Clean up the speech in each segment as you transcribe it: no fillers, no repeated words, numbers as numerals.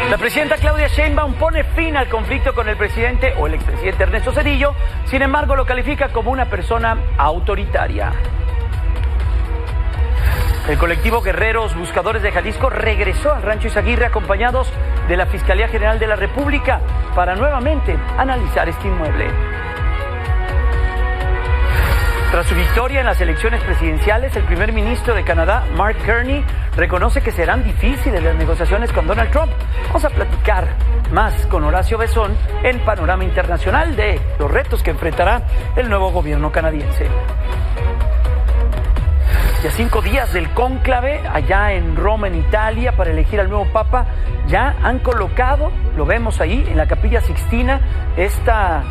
La presidenta Claudia Sheinbaum pone fin al conflicto con el presidente o el expresidente Ernesto Zedillo, sin embargo lo califica como una persona autoritaria. El colectivo Guerreros Buscadores de Jalisco regresó al Rancho Izaguirre acompañados de la Fiscalía General de la República para nuevamente analizar este inmueble. Tras su victoria en las elecciones presidenciales, el primer ministro de Canadá, Mark Carney, reconoce que serán difíciles las negociaciones con Donald Trump. Vamos a platicar más con Horacio Besón en Panorama Internacional de los retos que enfrentará el nuevo gobierno canadiense. Y a 5 días del cónclave, allá en Roma, en Italia, para elegir al nuevo Papa, ya han colocado, lo vemos ahí, en la Capilla Sixtina, esta,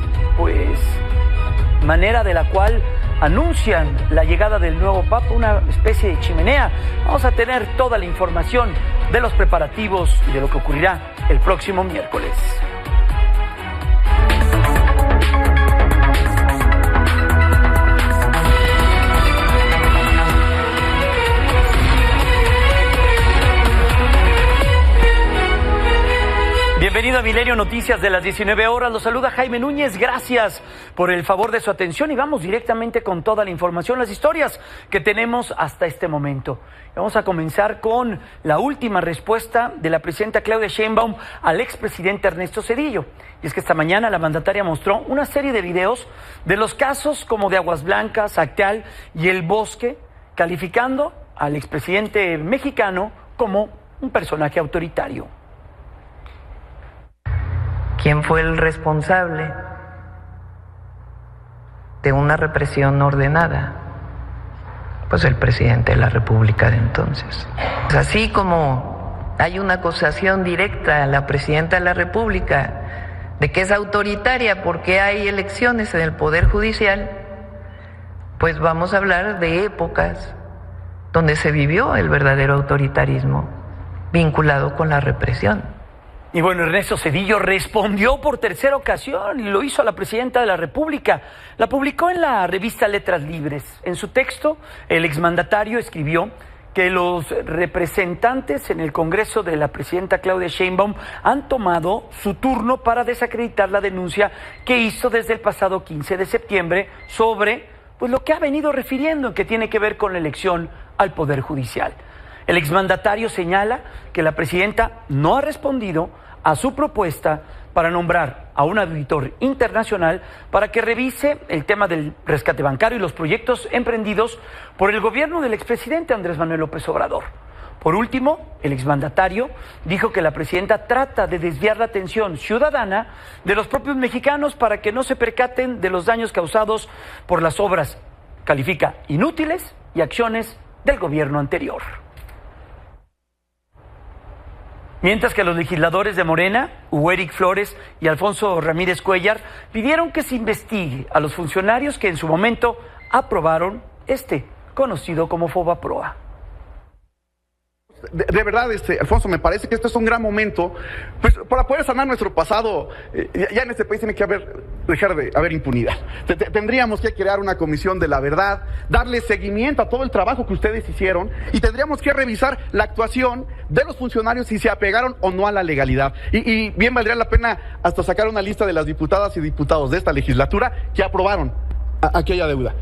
manera de la cual anuncian la llegada del nuevo Papa, una especie de chimenea. Vamos a tener toda la información de los preparativos y de lo que ocurrirá el próximo miércoles. Bienvenido a Milenio Noticias de las 19 horas. Los saluda Jaime Núñez. Gracias por el favor de su atención y vamos directamente con toda la información, las historias que tenemos hasta este momento. Vamos a comenzar con la última respuesta de la presidenta Claudia Sheinbaum al expresidente Ernesto Zedillo. Y es que esta mañana la mandataria mostró una serie de videos de los casos como de Aguas Blancas, Acteal y El Bosque, calificando al expresidente mexicano como un personaje autoritario. ¿Quién fue el responsable de una represión ordenada? Pues el presidente de la República de entonces. Así como hay una acusación directa a la presidenta de la República de que es autoritaria porque hay elecciones en el Poder Judicial, pues vamos a hablar de épocas donde se vivió el verdadero autoritarismo vinculado con la represión. Y bueno, Ernesto Zedillo respondió por tercera ocasión y lo hizo a la presidenta de la República. La publicó en la revista Letras Libres. En su texto, el exmandatario escribió que los representantes en el Congreso de la presidenta Claudia Sheinbaum han tomado su turno para desacreditar la denuncia que hizo desde el pasado 15 de septiembre sobre lo que ha venido refiriendo, que tiene que ver con la elección al Poder Judicial. El exmandatario señala que la presidenta no ha respondido a su propuesta para nombrar a un auditor internacional para que revise el tema del rescate bancario y los proyectos emprendidos por el gobierno del expresidente Andrés Manuel López Obrador. Por último, el exmandatario dijo que la presidenta trata de desviar la atención ciudadana de los propios mexicanos para que no se percaten de los daños causados por las obras, califica inútiles y acciones del gobierno anterior. Mientras que los legisladores de Morena, Hugo Eric Flores y Alfonso Ramírez Cuellar, pidieron que se investigue a los funcionarios que en su momento aprobaron conocido como Fobaproa. De verdad, Alfonso, me parece que este es un gran momento pues, para poder sanar nuestro pasado. Ya en este país tiene que dejar de haber impunidad. Tendríamos que crear una comisión de la verdad, darle seguimiento a todo el trabajo que ustedes hicieron y tendríamos que revisar la actuación de los funcionarios si se apegaron o no a la legalidad. Y bien valdría la pena hasta sacar una lista de las diputadas y diputados de esta legislatura que aprobaron aquella deuda.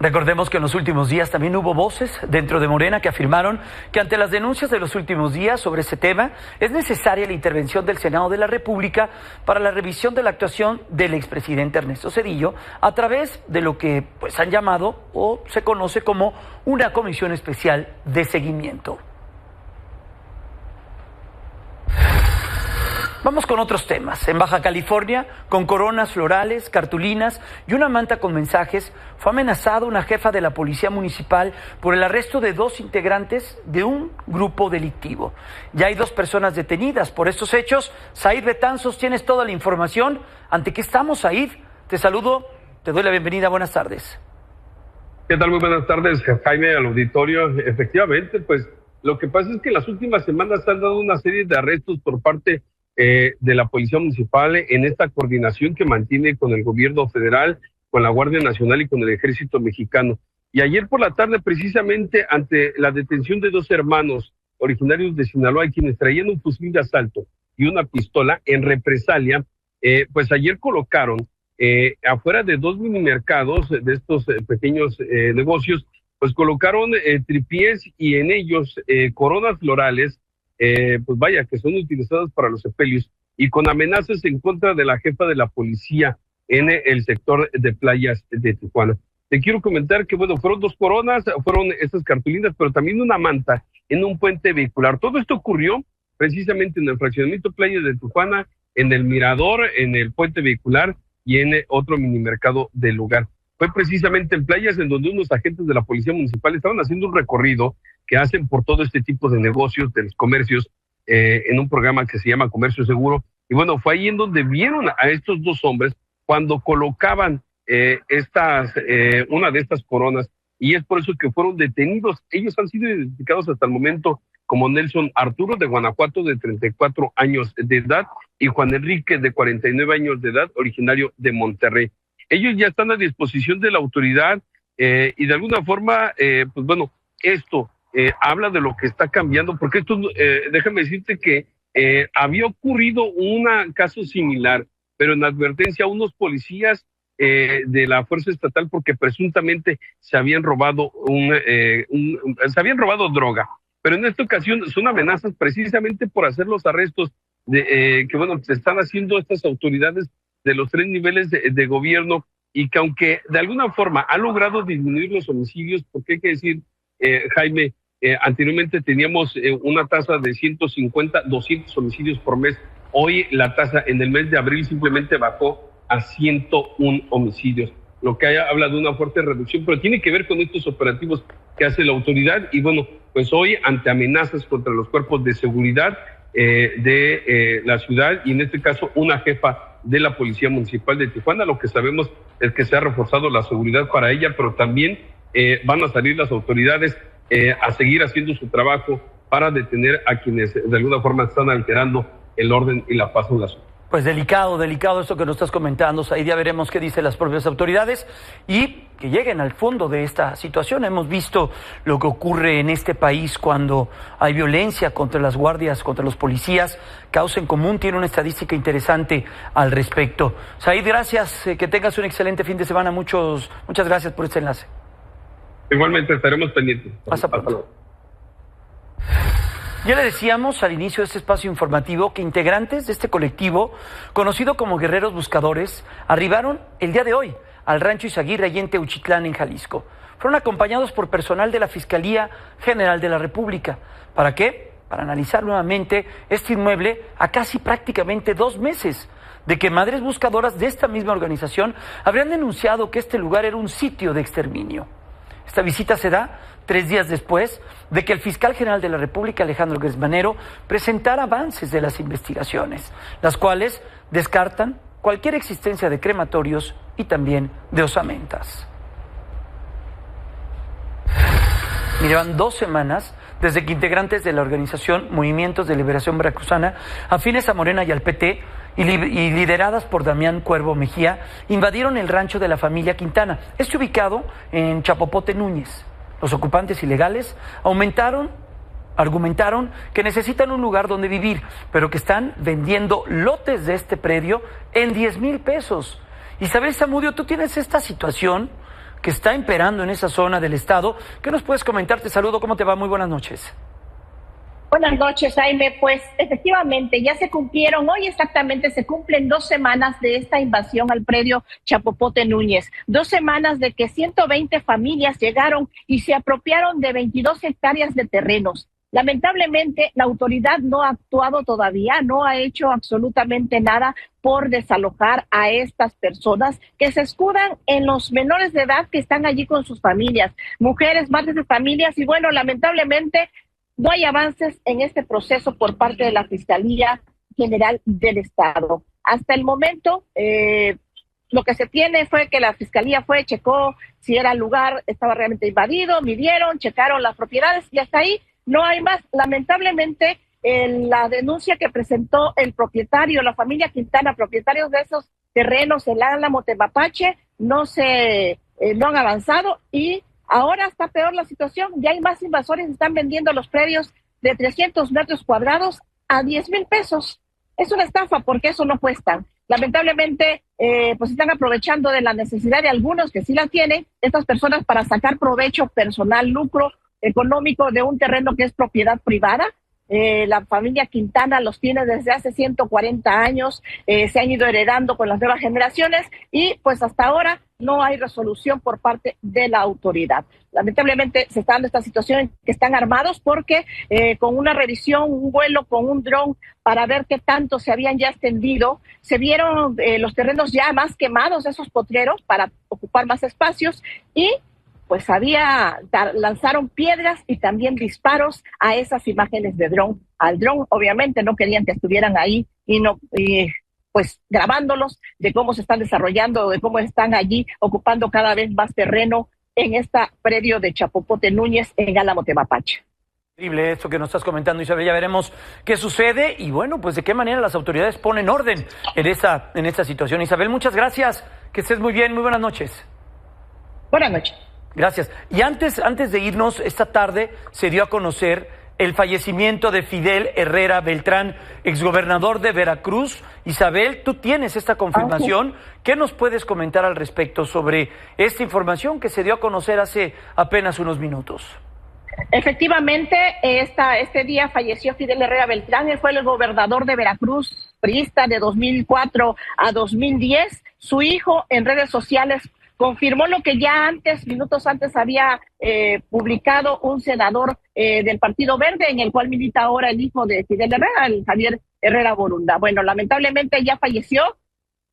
Recordemos que en los últimos días también hubo voces dentro de Morena que afirmaron que ante las denuncias de los últimos días sobre ese tema es necesaria la intervención del Senado de la República para la revisión de la actuación del expresidente Ernesto Zedillo a través de lo que han llamado o se conoce como una comisión especial de seguimiento. Vamos con otros temas. En Baja California, con coronas florales, cartulinas y una manta con mensajes, fue amenazada una jefa de la policía municipal por el arresto de 2 integrantes de un grupo delictivo. Ya hay 2 personas detenidas por estos hechos. Said Betanzos, tienes toda la información. ¿Ante qué estamos, Said? Te saludo, te doy la bienvenida. Buenas tardes. ¿Qué tal? Muy buenas tardes, Jaime, al auditorio. Efectivamente, pues lo que pasa es que en las últimas semanas se han dado una serie de arrestos por parte de la Policía Municipal en esta coordinación que mantiene con el gobierno federal, con la Guardia Nacional y con el Ejército Mexicano. Y ayer por la tarde, precisamente ante la detención de 2 hermanos originarios de Sinaloa, quienes traían un fusil de asalto y una pistola en represalia, pues ayer colocaron afuera de 2 minimercados de estos pequeños negocios, pues colocaron tripiés y en ellos coronas florales, pues vaya, que son utilizadas para los sepelios, y con amenazas en contra de la jefa de la policía en el sector de playas de Tijuana. Te quiero comentar que, bueno, fueron 2 coronas, fueron estas cartulinas, pero también una manta en un puente vehicular. Todo esto ocurrió precisamente en el fraccionamiento Playas de Tijuana, en el Mirador, en el puente vehicular y en otro minimercado del lugar. Fue precisamente en Playas en donde unos agentes de la Policía Municipal estaban haciendo un recorrido que hacen por todo este tipo de negocios, de los comercios, en un programa que se llama Comercio Seguro. Y bueno, fue ahí en donde vieron a estos 2 hombres cuando colocaban una de estas coronas, y es por eso que fueron detenidos. Ellos han sido identificados hasta el momento como Nelson Arturo, de Guanajuato, de 34 años de edad, y Juan Enrique, de 49 años de edad, originario de Monterrey. Ellos ya están a disposición de la autoridad, y de alguna forma, pues bueno, esto habla de lo que está cambiando, porque esto, déjame decirte que había ocurrido un caso similar, pero en advertencia a unos policías de la Fuerza Estatal, porque presuntamente se habían robado droga. Pero en esta ocasión son amenazas precisamente por hacer los arrestos que bueno, se están haciendo estas autoridades de los 3 niveles de gobierno, y que aunque de alguna forma ha logrado disminuir los homicidios, porque hay que decir, Jaime, anteriormente teníamos una tasa de 150, 200 homicidios por mes. Hoy la tasa en el mes de abril simplemente bajó a 101 homicidios, lo que habla de una fuerte reducción, pero tiene que ver con estos operativos que hace la autoridad. Y bueno, pues hoy, ante amenazas contra los cuerpos de seguridad de la ciudad, y en este caso una jefa de la Policía Municipal de Tijuana, lo que sabemos es que se ha reforzado la seguridad para ella, pero también van a salir las autoridades a seguir haciendo su trabajo para detener a quienes de alguna forma están alterando el orden y la paz en la ciudad. Pues delicado esto que nos estás comentando, Said. Ya veremos qué dicen las propias autoridades y que lleguen al fondo de esta situación. Hemos visto lo que ocurre en este país cuando hay violencia contra las guardias, contra los policías. Causa en Común tiene una estadística interesante al respecto. Said, gracias, que tengas un excelente fin de semana. Muchas gracias por este enlace. Igualmente estaremos pendientes. Hasta pronto. Ya le decíamos al inicio de este espacio informativo que integrantes de este colectivo, conocido como Guerreros Buscadores, arribaron el día de hoy al rancho Izaguirre, allí en Teuchitlán, en Jalisco. Fueron acompañados por personal de la Fiscalía General de la República. ¿Para qué? Para analizar nuevamente este inmueble a casi prácticamente 2 meses de que madres buscadoras de esta misma organización habrían denunciado que este lugar era un sitio de exterminio. Esta visita se da 3 días después de que el fiscal general de la República, Alejandro Gertz Manero, presentara avances de las investigaciones, las cuales descartan cualquier existencia de crematorios y también de osamentas. Llevan 2 semanas desde que integrantes de la organización Movimientos de Liberación Veracruzana, afines a Morena y al PT, y lideradas por Damián Cuervo Mejía, invadieron el rancho de la familia Quintana, ubicado en Chapopote, Núñez. Los ocupantes ilegales argumentaron que necesitan un lugar donde vivir, pero que están vendiendo lotes de este predio en 10,000 pesos. Isabel Zamudio, tú tienes esta situación que está imperando en esa zona del estado. ¿Qué nos puedes comentar? Te saludo, ¿cómo te va? Muy buenas noches. Buenas noches, Jaime. Pues efectivamente ya se cumplieron, hoy exactamente se cumplen 2 semanas de esta invasión al predio Chapopote Núñez. 2 semanas de que 120 familias llegaron y se apropiaron de 22 hectáreas de terrenos. Lamentablemente, la autoridad no ha actuado todavía, no ha hecho absolutamente nada por desalojar a estas personas que se escudan en los menores de edad que están allí con sus familias, mujeres, madres de familias, y bueno, lamentablemente no hay avances en este proceso por parte de la Fiscalía General del Estado. Hasta el momento, lo que se tiene fue que la Fiscalía checó si era el lugar, estaba realmente invadido, midieron, checaron las propiedades y hasta ahí no hay más. Lamentablemente, la denuncia que presentó el propietario, la familia Quintana, propietarios de esos terrenos, el Álamo, Temapache, no han avanzado y ahora está peor la situación. Ya hay más invasores, están vendiendo los predios de 300 metros cuadrados a 10,000 pesos. Es una estafa porque eso no cuesta. Lamentablemente, pues están aprovechando de la necesidad de algunos que sí la tienen, estas personas, para sacar provecho personal, lucro económico de un terreno que es propiedad privada. La familia Quintana los tiene desde hace 140 años, se han ido heredando con las nuevas generaciones y pues hasta ahora no hay resolución por parte de la autoridad. Lamentablemente se está dando esta situación en que están armados porque con una revisión, un vuelo con un dron para ver qué tanto se habían ya extendido, se vieron los terrenos ya más quemados, esos potreros, para ocupar más espacios, y pues lanzaron piedras y también disparos a esas imágenes de dron. Al dron, obviamente, no querían que estuvieran ahí y pues grabándolos de cómo se están desarrollando, de cómo están allí ocupando cada vez más terreno en este predio de Chapopote Núñez en Álamo, Temapache. Increíble esto que nos estás comentando, Isabel. Ya veremos qué sucede y bueno, pues de qué manera las autoridades ponen orden en esta situación. Isabel, muchas gracias. Que estés muy bien. Muy buenas noches. Buenas noches. Gracias. Y antes de irnos, esta tarde se dio a conocer el fallecimiento de Fidel Herrera Beltrán, exgobernador de Veracruz. Isabel, tú tienes esta confirmación. ¿Qué nos puedes comentar al respecto sobre esta información que se dio a conocer hace apenas unos minutos? Efectivamente, este día falleció Fidel Herrera Beltrán. Él fue el gobernador de Veracruz, priista de 2004 a 2010. Su hijo, en redes sociales, confirmó lo que ya minutos antes había publicado un senador del Partido Verde, en el cual milita ahora el hijo de Fidel Herrera, el Javier Herrera Borunda. Bueno, lamentablemente ya falleció,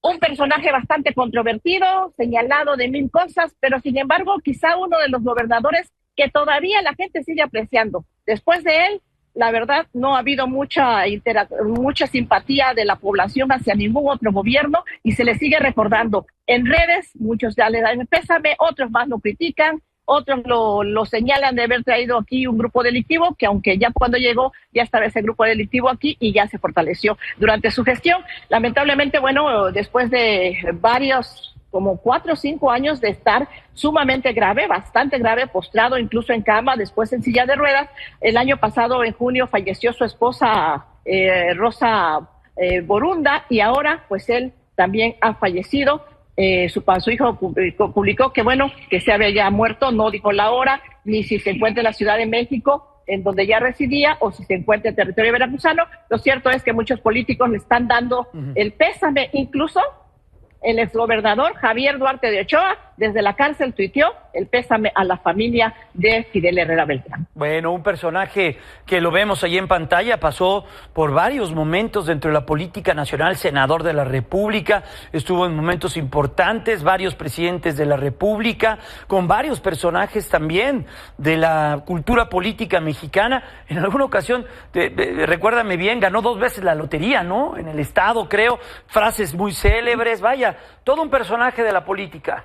un personaje bastante controvertido, señalado de mil cosas, pero sin embargo quizá uno de los gobernadores que todavía la gente sigue apreciando. Después de él, la verdad, no ha habido mucha simpatía de la población hacia ningún otro gobierno y se le sigue recordando. En redes, muchos ya le dan pésame, otros más lo critican, otros lo señalan de haber traído aquí un grupo delictivo, que aunque ya cuando llegó ya estaba ese grupo delictivo aquí y ya se fortaleció durante su gestión. Lamentablemente, bueno, después de como 4 o 5 años de estar sumamente grave, bastante grave, postrado incluso en cama, después en silla de ruedas. El año pasado, en junio, falleció su esposa Rosa Borunda, y ahora pues él también ha fallecido. Su hijo publicó que bueno, que se había ya muerto, no dijo la hora, ni si se encuentra en la Ciudad de México, en donde ya residía, o si se encuentra en territorio veracruzano. Lo cierto es que muchos políticos le están dando el pésame, incluso el exgobernador Javier Duarte de Ochoa, desde la cárcel, tuiteó el pésame a la familia de Fidel Herrera Beltrán. Bueno, un personaje que lo vemos ahí en pantalla, pasó por varios momentos dentro de la política nacional, senador de la República, estuvo en momentos importantes, varios presidentes de la República, con varios personajes también de la cultura política mexicana. En alguna ocasión, recuérdame bien, ganó 2 veces la lotería, ¿no? En el estado, creo, frases muy célebres, vaya, todo un personaje de la política.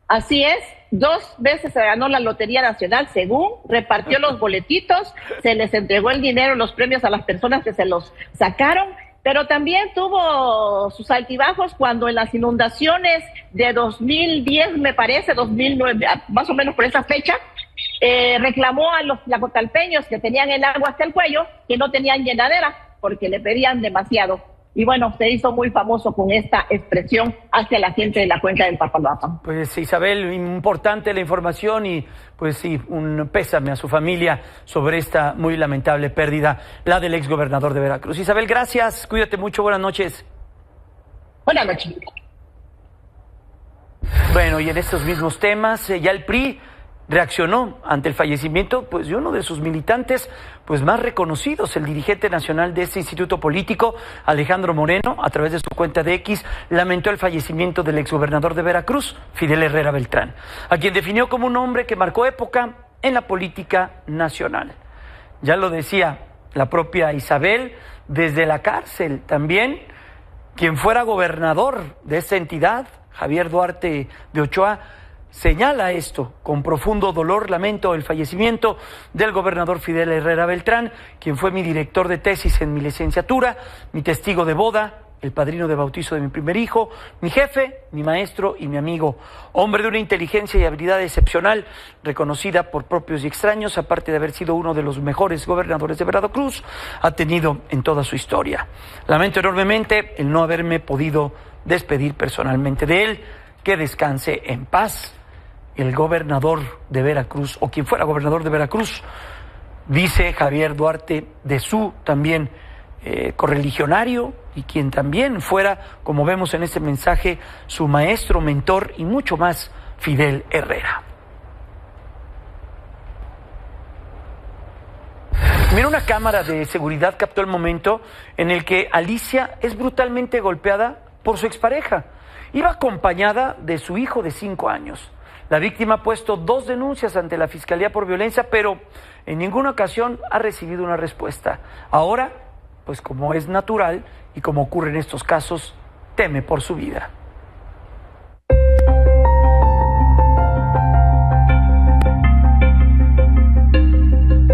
Así es, 2 veces se ganó la Lotería Nacional, según repartió los boletitos, se les entregó el dinero, los premios a las personas que se los sacaron, pero también tuvo sus altibajos cuando en las inundaciones de 2010, me parece, 2009, más o menos por esa fecha, reclamó a los tlacotalpeños que tenían el agua hasta el cuello, que no tenían llenadera, porque le pedían demasiado. Y bueno, se hizo muy famoso con esta expresión hacia la gente de la cuenca del Papaloapan. Pues Isabel, importante la información y pues sí, un pésame a su familia sobre esta muy lamentable pérdida, la del exgobernador de Veracruz. Isabel, gracias, cuídate mucho, buenas noches. Buenas noches. Bueno, y en estos mismos temas, ya el PRI reaccionó ante el fallecimiento pues de uno de sus militantes pues más reconocidos, el dirigente nacional de este instituto político, Alejandro Moreno. A través de su cuenta de X lamentó el fallecimiento del exgobernador de Veracruz, Fidel Herrera Beltrán, a quien definió como un hombre que marcó época en la política nacional. Ya lo decía la propia Isabel, desde la cárcel también, quien fuera gobernador de esta entidad, Javier Duarte de Ochoa, señala esto: con profundo dolor lamento el fallecimiento del gobernador Fidel Herrera Beltrán, quien fue mi director de tesis en mi licenciatura, mi testigo de boda, el padrino de bautizo de mi primer hijo, mi jefe, mi maestro y mi amigo. Hombre de una inteligencia y habilidad excepcional, reconocida por propios y extraños, aparte de haber sido uno de los mejores gobernadores de Veracruz, ha tenido en toda su historia. Lamento enormemente el no haberme podido despedir personalmente de él. Que descanse en paz. El gobernador de Veracruz, o quien fuera gobernador de Veracruz, dice Javier Duarte de su también correligionario, y quien también fuera, como vemos en este mensaje, su maestro, mentor y mucho más, Fidel Herrera. Mira, una cámara de seguridad captó el momento en el que Alicia es brutalmente golpeada por su expareja. Iba acompañada de su hijo de 5 años. La víctima ha puesto 2 denuncias ante la Fiscalía por violencia, pero en ninguna ocasión ha recibido una respuesta. Ahora, pues como es natural y como ocurre en estos casos, teme por su vida.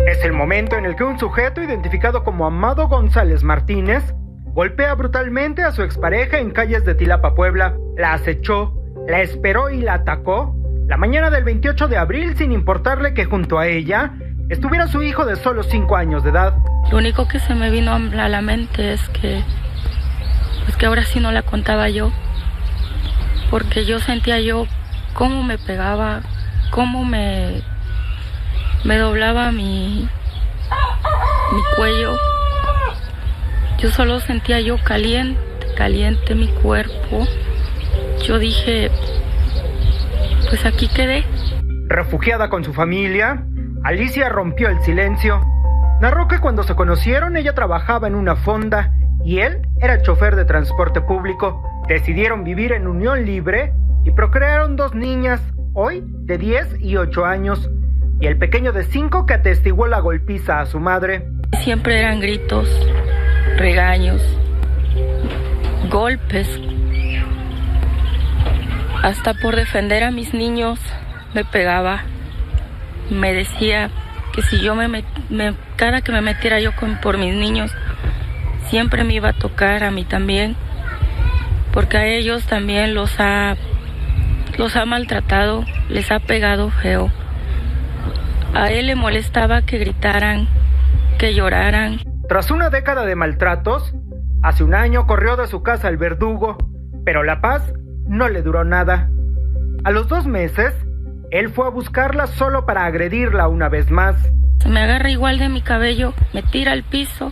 Es el momento en el que un sujeto identificado como Amado González Martínez golpea brutalmente a su expareja en calles de Tilapa, Puebla. La acechó, la esperó y la atacó la mañana del 28 de abril sin importarle que junto a ella estuviera su hijo de solo 5 años de edad. Lo único que se me vino a la mente es que ahora sí no la contaba yo, porque yo sentía cómo me pegaba, cómo me doblaba mi cuello. Yo solo sentía caliente mi cuerpo. Yo dije, pues aquí quedé. Refugiada con su familia, Alicia rompió el silencio. Narró que cuando se conocieron ella trabajaba en una fonda y él era chofer de transporte público. Decidieron vivir en unión libre y procrearon 2 niñas, hoy de 10 y 8 años, y el pequeño de 5 que atestiguó la golpiza a su madre. Siempre eran gritos, regaños, golpes. Hasta por defender a mis niños me pegaba. Me decía que si yo cada que me metiera yo por mis niños, siempre me iba a tocar a mí también, porque a ellos también los ha maltratado, les ha pegado feo. A él le molestaba que gritaran, que lloraran. Tras una década de maltratos, hace un año corrió de su casa el verdugo, pero la paz no le duró nada. A los 2 meses, él fue a buscarla solo para agredirla una vez más. Me agarra igual de mi cabello, me tira al piso,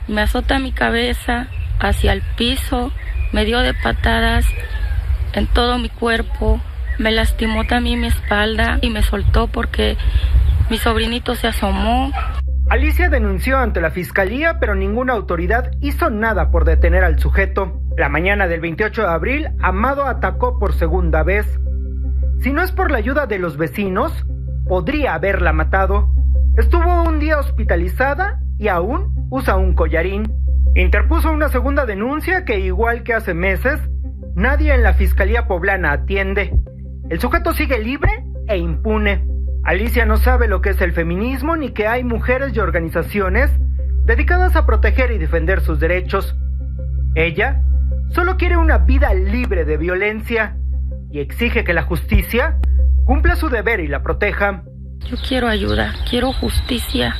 me azota mi cabeza hacia el piso, me dio de patadas en todo mi cuerpo, me lastimó también mi espalda y me soltó porque mi sobrinito se asomó. Alicia denunció ante la fiscalía, pero ninguna autoridad hizo nada por detener al sujeto. La mañana del 28 de abril, Amado atacó por segunda vez. Si no es por la ayuda de los vecinos, podría haberla matado. Estuvo un día hospitalizada y aún usa un collarín. Interpuso una segunda denuncia que, igual que hace meses, nadie en la Fiscalía Poblana atiende. El sujeto sigue libre e impune. Alicia no sabe lo que es el feminismo ni que hay mujeres y organizaciones dedicadas a proteger y defender sus derechos. Ella solo quiere una vida libre de violencia y exige que la justicia cumpla su deber y la proteja. Yo quiero ayuda, quiero justicia,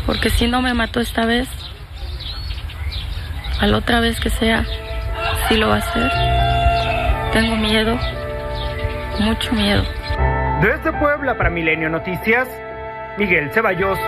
porque si no me mató esta vez, a la otra vez que sea, sí lo va a hacer. Tengo miedo, mucho miedo. Desde Puebla para Milenio Noticias, Miguel Ceballos.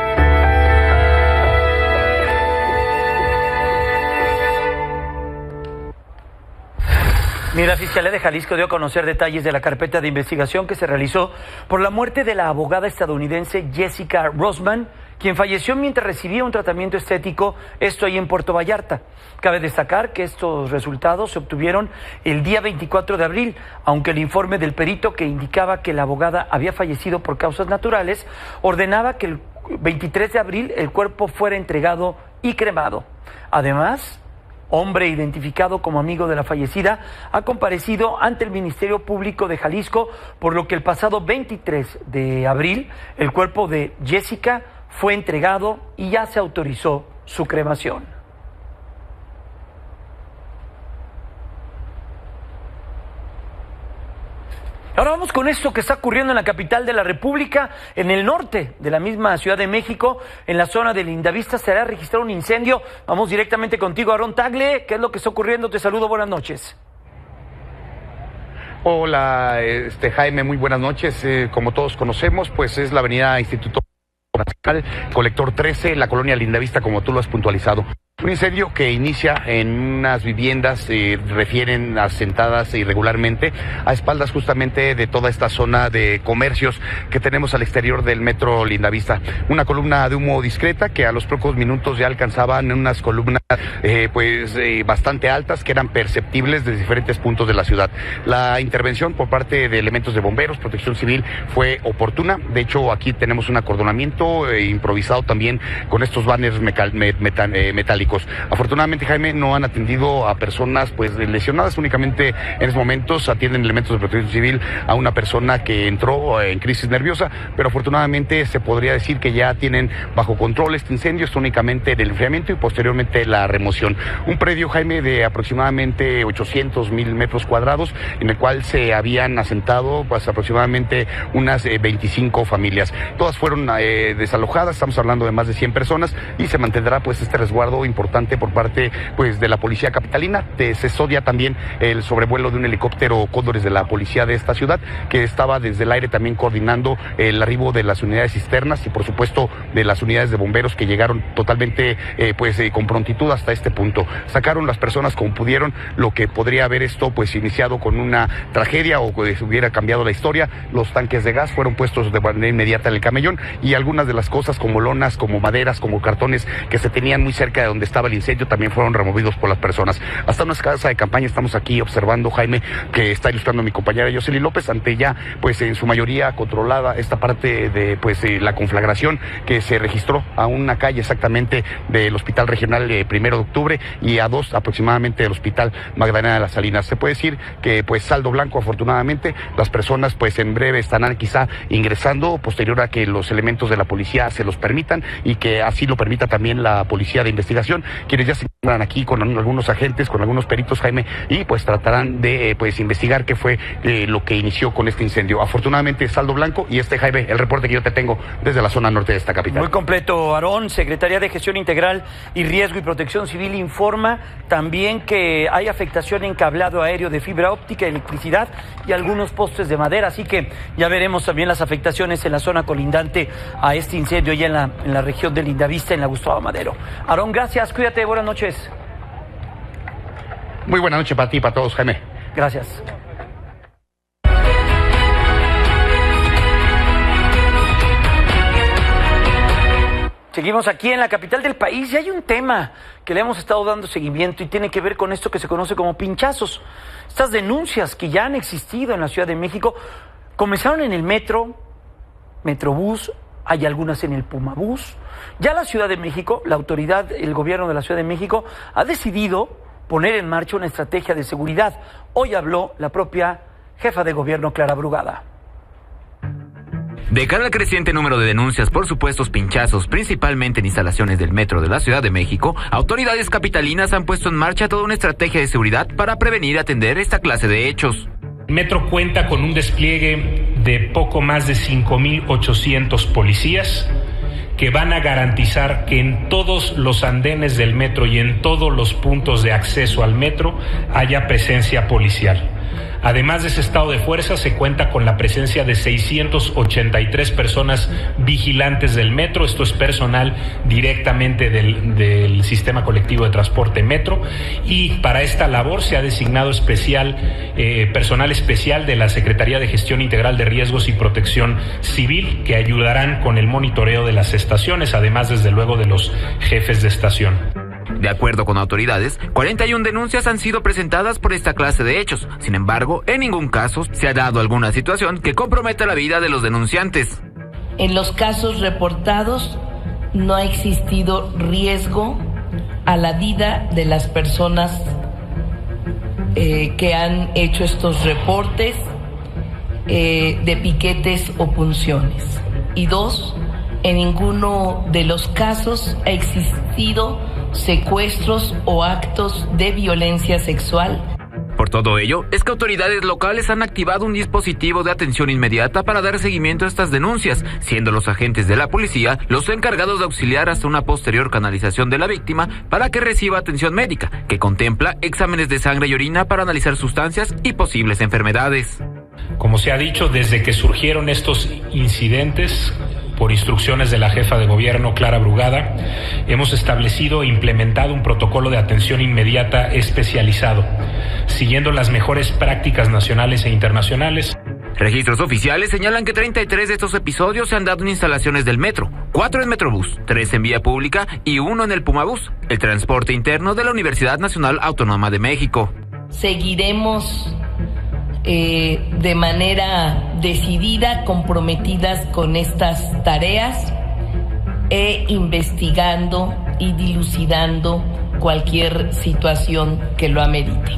Mira, la Fiscalía de Jalisco dio a conocer detalles de la carpeta de investigación que se realizó por la muerte de la abogada estadounidense Jessica Rosman, quien falleció mientras recibía un tratamiento estético, esto ahí en Puerto Vallarta. Cabe destacar que estos resultados se obtuvieron el día 24 de abril, aunque el informe del perito que indicaba que la abogada había fallecido por causas naturales ordenaba que el 23 de abril el cuerpo fuera entregado y cremado. Además, hombre identificado como amigo de la fallecida, ha comparecido ante el Ministerio Público de Jalisco, por lo que el pasado 23 de abril el cuerpo de Jessica fue entregado y ya se autorizó su cremación. Ahora vamos con esto que está ocurriendo en la capital de la República, en el norte de la misma Ciudad de México, en la zona de Lindavista se hará registrar un incendio. Vamos directamente contigo, Aarón Tagle. ¿Qué es lo que está ocurriendo? Te saludo, buenas noches. Hola, Jaime, muy buenas noches. Como todos conocemos, pues es la avenida Instituto Nacional, colector 13, la colonia Lindavista, como tú lo has puntualizado. Un incendio que inicia en unas viviendas, refieren asentadas irregularmente, a espaldas justamente de toda esta zona de comercios que tenemos al exterior del metro Lindavista. Una columna de humo discreta que a los pocos minutos ya alcanzaban unas columnas bastante altas que eran perceptibles desde diferentes puntos de la ciudad. La intervención por parte de elementos de bomberos, protección civil, fue oportuna. De hecho, aquí tenemos un acordonamiento improvisado también con estos banners metálicos. Afortunadamente, Jaime, no han atendido a personas lesionadas, únicamente en estos momentos atienden elementos de protección civil a una persona que entró en crisis nerviosa, pero afortunadamente se podría decir que ya tienen bajo control este incendio, es únicamente el enfriamiento y posteriormente la remoción. Un predio, Jaime, de aproximadamente 800,000 metros cuadrados, en el cual se habían asentado aproximadamente unas 25 familias. Todas fueron desalojadas, estamos hablando de más de 100 personas y se mantendrá este resguardo importante por parte de la policía capitalina. Cesó ya también el sobrevuelo de un helicóptero Cóndores de la policía de esta ciudad, que estaba desde el aire también coordinando el arribo de las unidades cisternas y por supuesto de las unidades de bomberos que llegaron totalmente con prontitud hasta este punto. Sacaron las personas como pudieron, lo que podría haber esto iniciado con una tragedia o hubiera cambiado la historia. Los tanques de gas fueron puestos de manera inmediata en el camellón y algunas de las cosas como lonas, como maderas, como cartones que se tenían muy cerca de donde estaba el incendio también fueron removidos por las personas. Hasta una casa de campaña estamos aquí observando, Jaime, que está ilustrando mi compañera Yoseli López, ante ya en su mayoría controlada esta parte de la conflagración que se registró a una calle exactamente del Hospital Regional 1 de Octubre y a 2 aproximadamente del Hospital Magdalena de las Salinas. Se puede decir que saldo blanco, afortunadamente. Las personas en breve estarán quizá ingresando posterior a que los elementos de la policía se los permitan y que así lo permita también la policía de investigación, quienes ya se encuentran aquí con algunos agentes, con algunos peritos, Jaime, y tratarán de investigar qué fue lo que inició con este incendio. Afortunadamente, saldo blanco y Jaime, el reporte que yo te tengo desde la zona norte de esta capital. Muy completo, Aarón. Secretaría de Gestión Integral y Riesgo y Protección Civil informa también que hay afectación en cablado aéreo de fibra óptica, electricidad y algunos postes de madera, así que ya veremos también las afectaciones en la zona colindante a este incendio allá en la región de Lindavista, en la Gustavo Madero. Aarón, gracias, cuídate, buenas noches. Muy buena noche para ti y para todos, Jaime. Gracias. Seguimos aquí en la capital del país y hay un tema que le hemos estado dando seguimiento y tiene que ver con esto que se conoce como pinchazos. Estas denuncias que ya han existido en la Ciudad de México comenzaron en el metro, Metrobús, hay algunas en el Pumabús. Ya la Ciudad de México, la autoridad, el gobierno de la Ciudad de México ha decidido poner en marcha una estrategia de seguridad. Hoy habló la propia jefa de gobierno, Clara Brugada. De cara al creciente número de denuncias por supuestos pinchazos, principalmente en instalaciones del metro de la Ciudad de México, autoridades capitalinas han puesto en marcha toda una estrategia de seguridad para prevenir y atender esta clase de hechos. El metro cuenta con un despliegue de poco más de 5,800 policías que van a garantizar que en todos los andenes del metro y en todos los puntos de acceso al metro haya presencia policial. Además de ese estado de fuerza, se cuenta con la presencia de 683 personas vigilantes del metro. Esto es personal directamente del sistema colectivo de transporte metro. Y para esta labor se ha designado personal especial de la Secretaría de Gestión Integral de Riesgos y Protección Civil, que ayudarán con el monitoreo de las estaciones, además, desde luego, de los jefes de estación. De acuerdo con autoridades, 41 denuncias han sido presentadas por esta clase de hechos. Sin embargo, en ningún caso se ha dado alguna situación que comprometa la vida de los denunciantes. En los casos reportados no ha existido riesgo a la vida de las personas que han hecho estos reportes de piquetes o punciones. Y 2, en ninguno de los casos ha existido secuestros o actos de violencia sexual. Por Por todo ello, es que autoridades locales han activado un dispositivo de atención inmediata para dar seguimiento a estas denuncias, siendo los agentes de la policía los encargados de auxiliar hasta una posterior canalización de la víctima para que reciba atención médica, que contempla exámenes de sangre y orina para analizar sustancias y posibles enfermedades. Como se ha dicho, desde que surgieron estos incidentes, por instrucciones de la jefa de gobierno, Clara Brugada, hemos establecido e implementado un protocolo de atención inmediata especializado, siguiendo las mejores prácticas nacionales e internacionales. Registros oficiales señalan que 33 de estos episodios se han dado en instalaciones del metro, 4 en Metrobús, 3 en vía pública y 1 en el Pumabús, el transporte interno de la Universidad Nacional Autónoma de México. Seguiremos de manera decidida, comprometidas con estas tareas investigando y dilucidando cualquier situación que lo amerite.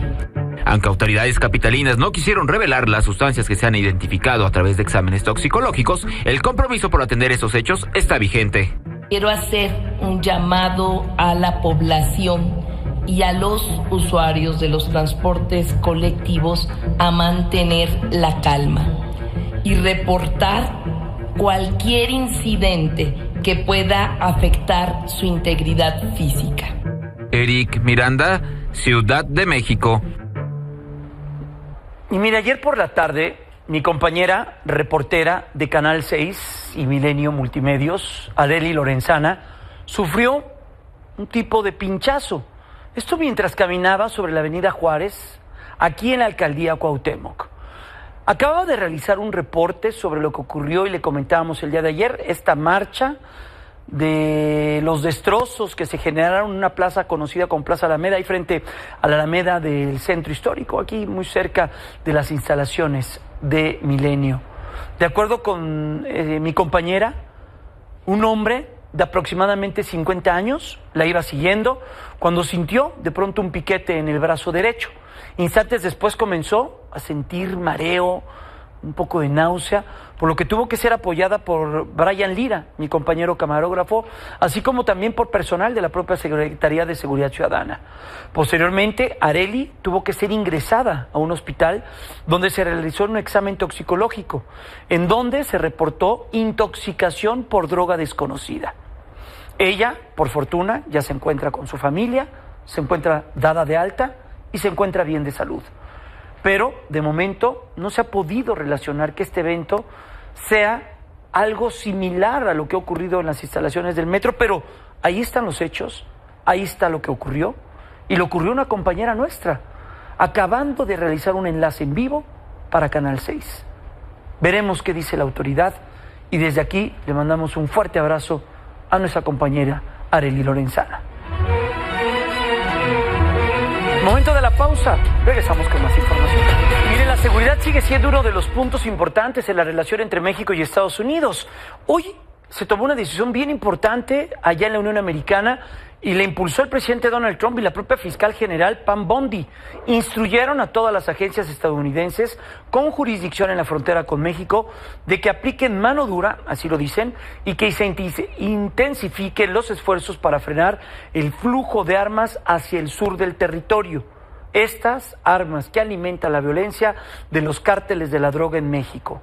Aunque autoridades capitalinas no quisieron revelar las sustancias que se han identificado a través de exámenes toxicológicos, el compromiso por atender estos hechos está vigente. Quiero hacer un llamado a la población y a los usuarios de los transportes colectivos a mantener la calma y reportar cualquier incidente que pueda afectar su integridad física. Eric Miranda, Ciudad de México. Y mira, ayer por la tarde, mi compañera reportera de Canal 6 y Milenio Multimedios, Arely Lorenzana, sufrió un tipo de pinchazo. Esto mientras caminaba sobre la avenida Juárez, aquí en la alcaldía Cuauhtémoc. Acababa de realizar un reporte sobre lo que ocurrió y le comentábamos el día de ayer, esta marcha de los destrozos que se generaron en una plaza conocida como Plaza Alameda, ahí frente a la Alameda del Centro Histórico, aquí muy cerca de las instalaciones de Milenio. De acuerdo con mi compañera, un hombre de aproximadamente 50 años la iba siguiendo cuando sintió de pronto un piquete en el brazo derecho. Instantes después comenzó a sentir mareo, un poco de náusea, por lo que tuvo que ser apoyada por Brian Lira, mi compañero camarógrafo, así como también por personal de la propia Secretaría de Seguridad Ciudadana. Posteriormente, Arely tuvo que ser ingresada a un hospital donde se realizó un examen toxicológico, en donde se reportó intoxicación por droga desconocida. Ella, por fortuna, ya se encuentra con su familia, se encuentra dada de alta y se encuentra bien de salud. Pero, de momento, no se ha podido relacionar que este evento sea algo similar a lo que ha ocurrido en las instalaciones del metro, pero ahí están los hechos, ahí está lo que ocurrió, y le ocurrió a una compañera nuestra, acabando de realizar un enlace en vivo para Canal 6. Veremos qué dice la autoridad, y desde aquí le mandamos un fuerte abrazo a nuestra compañera Arely Lorenzana. Momento de la pausa, regresamos con más información. Mire, la seguridad sigue siendo uno de los puntos importantes en la relación entre México y Estados Unidos. Hoy se tomó una decisión bien importante allá en la Unión Americana y la impulsó el presidente Donald Trump y la propia fiscal general Pam Bondi. Instruyeron a todas las agencias estadounidenses con jurisdicción en la frontera con México de que apliquen mano dura, así lo dicen, y que se intensifiquen los esfuerzos para frenar el flujo de armas hacia el sur del territorio. Estas armas que alimentan la violencia de los cárteles de la droga en México.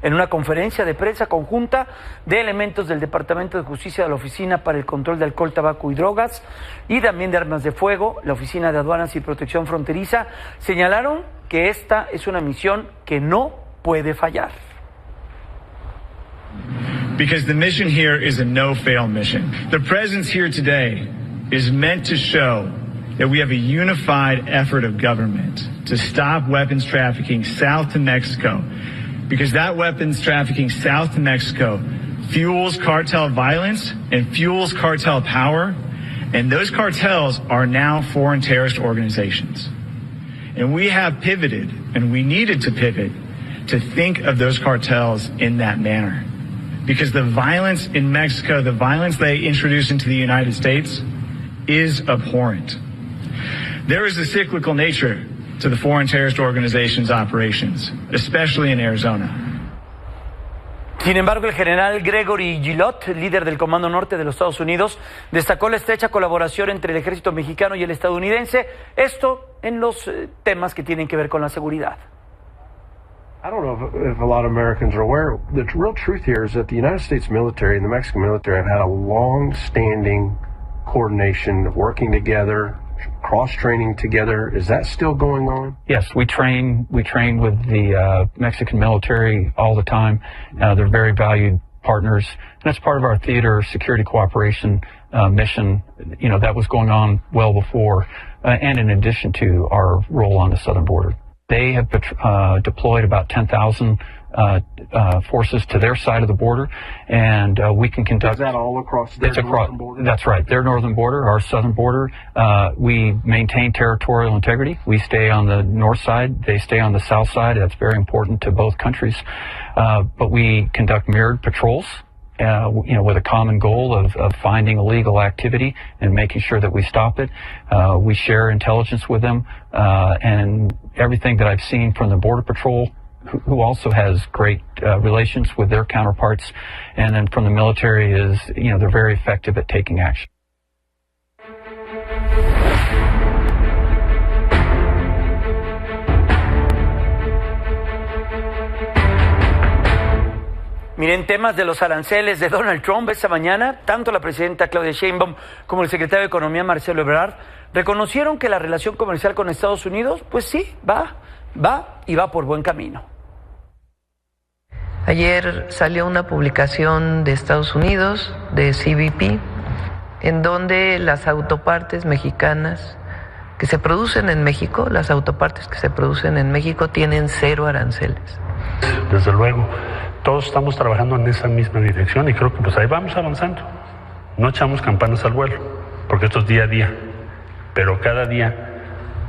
En una conferencia de prensa conjunta de elementos del Departamento de Justicia de la Oficina para el Control de Alcohol, Tabaco y Drogas y también de Armas de Fuego, la Oficina de Aduanas y Protección Fronteriza, señalaron que esta es una misión que no puede fallar. Because the mission here is a no-fail mission. The presence here today is meant to show that we have a unified effort of government to stop weapons trafficking south to Mexico. Because that weapons trafficking south to Mexico fuels cartel violence and fuels cartel power, and those cartels are now foreign terrorist organizations. And we have pivoted, and we needed to pivot, to think of those cartels in that manner. Because the violence in Mexico, the violence they introduced into the United States, is abhorrent. There is a cyclical nature to the foreign terrorist organizations' operations, especially in Arizona. Sin embargo, el general Gregory Gillot, líder del Comando Norte de los Estados Unidos, destacó la estrecha colaboración entre el ejército mexicano y el estadounidense, esto en los temas que tienen que ver con la seguridad. I don't know if a lot of Americans are aware. The real truth here is that the United States military and the Mexican military have had a long-standing coordination, working together, cross-training together. Is that still going on? Yes, we train with the Mexican military all the time. They're very valued partners, and that's part of our theater security cooperation mission. You know, that was going on well before, and in addition to our role on the southern border. They have deployed about 10,000 forces to their side of the border, and we can conduct... Is that all across their northern border? That's right. Their northern border, our southern border. We maintain territorial integrity. We stay on the north side. They stay on the south side. That's very important to both countries. But we conduct mirrored patrols, with a common goal of finding illegal activity and making sure that we stop it. We share intelligence with them, and everything that I've seen from the Border Patrol, who also has great relations with their counterparts, and then from the military is, they're very effective at taking action. Miren, temas de los aranceles de Donald Trump esta mañana, tanto la presidenta Claudia Sheinbaum como el secretario de Economía Marcelo Ebrard reconocieron que la relación comercial con Estados Unidos, pues sí, va por buen camino. Ayer salió una publicación de Estados Unidos, de CBP, en donde las autopartes mexicanas que se producen en México, las autopartes que se producen en México tienen 0 aranceles. Desde luego, todos estamos trabajando en esa misma dirección y creo que pues ahí vamos avanzando. No echamos campanas al vuelo, porque esto es día a día, pero cada día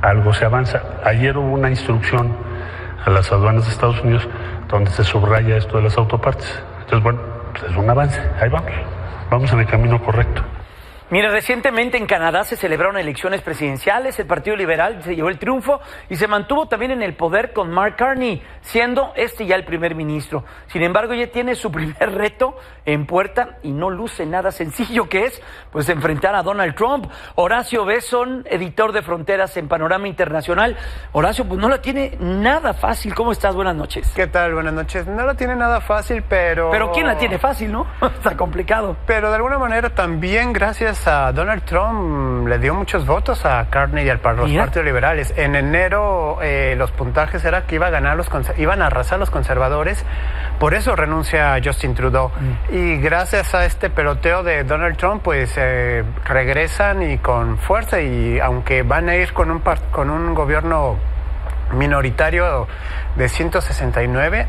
algo se avanza. Ayer hubo una instrucción a las aduanas de Estados Unidos donde se subraya esto de las autopartes. Entonces, bueno, pues es un avance, ahí vamos en el camino correcto. Mire, recientemente en Canadá se celebraron elecciones presidenciales, el Partido Liberal se llevó el triunfo y se mantuvo también en el poder con Mark Carney, siendo ya el primer ministro. Sin embargo, ya tiene su primer reto en puerta y no luce nada sencillo, que es pues enfrentar a Donald Trump. Horacio Besson, editor de Fronteras en Panorama Internacional. Horacio, pues no la tiene nada fácil. ¿Cómo estás? Buenas noches. ¿Qué tal? Buenas noches. No la tiene nada fácil, pero... Pero ¿quién la tiene fácil, no? Está complicado. Pero de alguna manera también gracias a Donald Trump le dio muchos votos a Carney y a los partidos liberales. En enero los puntajes era que iban a arrasar los conservadores, por eso renuncia a Justin Trudeau. Y gracias a este peloteo de Donald Trump, pues regresan y con fuerza, y aunque van a ir con un gobierno minoritario de 169,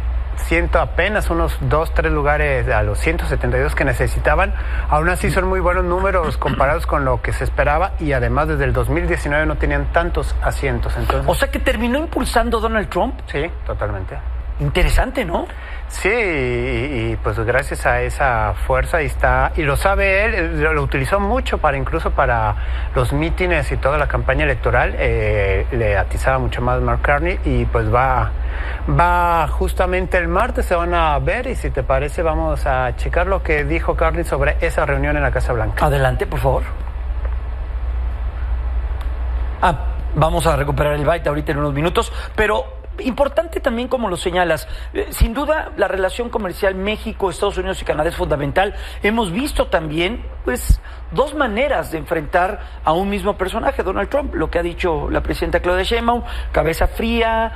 apenas unos 2-3 lugares a los 172 que necesitaban. Aún así son muy buenos números comparados con lo que se esperaba, y además desde el 2019 no tenían tantos asientos. Entonces, o sea que terminó impulsando Donald Trump. Sí, totalmente. Interesante, ¿no? Sí, y pues gracias a esa fuerza y lo sabe él, lo utilizó mucho incluso para los mítines y toda la campaña electoral, le atizaba mucho más Mark Carney, y pues va justamente el martes, se van a ver, y si te parece vamos a checar lo que dijo Carney sobre esa reunión en la Casa Blanca. Adelante, por favor. Vamos a recuperar el byte ahorita en unos minutos, pero importante también, como lo señalas, sin duda la relación comercial México, Estados Unidos y Canadá es fundamental. Hemos visto también pues 2 maneras de enfrentar a un mismo personaje, Donald Trump, lo que ha dicho la presidenta Claudia Sheinbaum, cabeza fría,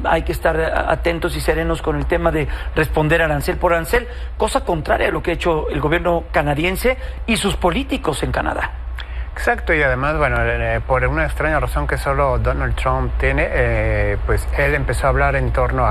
hay que estar atentos y serenos con el tema de responder arancel por arancel, cosa contraria a lo que ha hecho el gobierno canadiense y sus políticos en Canadá. Exacto, y además, bueno, por una extraña razón que solo Donald Trump tiene, pues él empezó a hablar en torno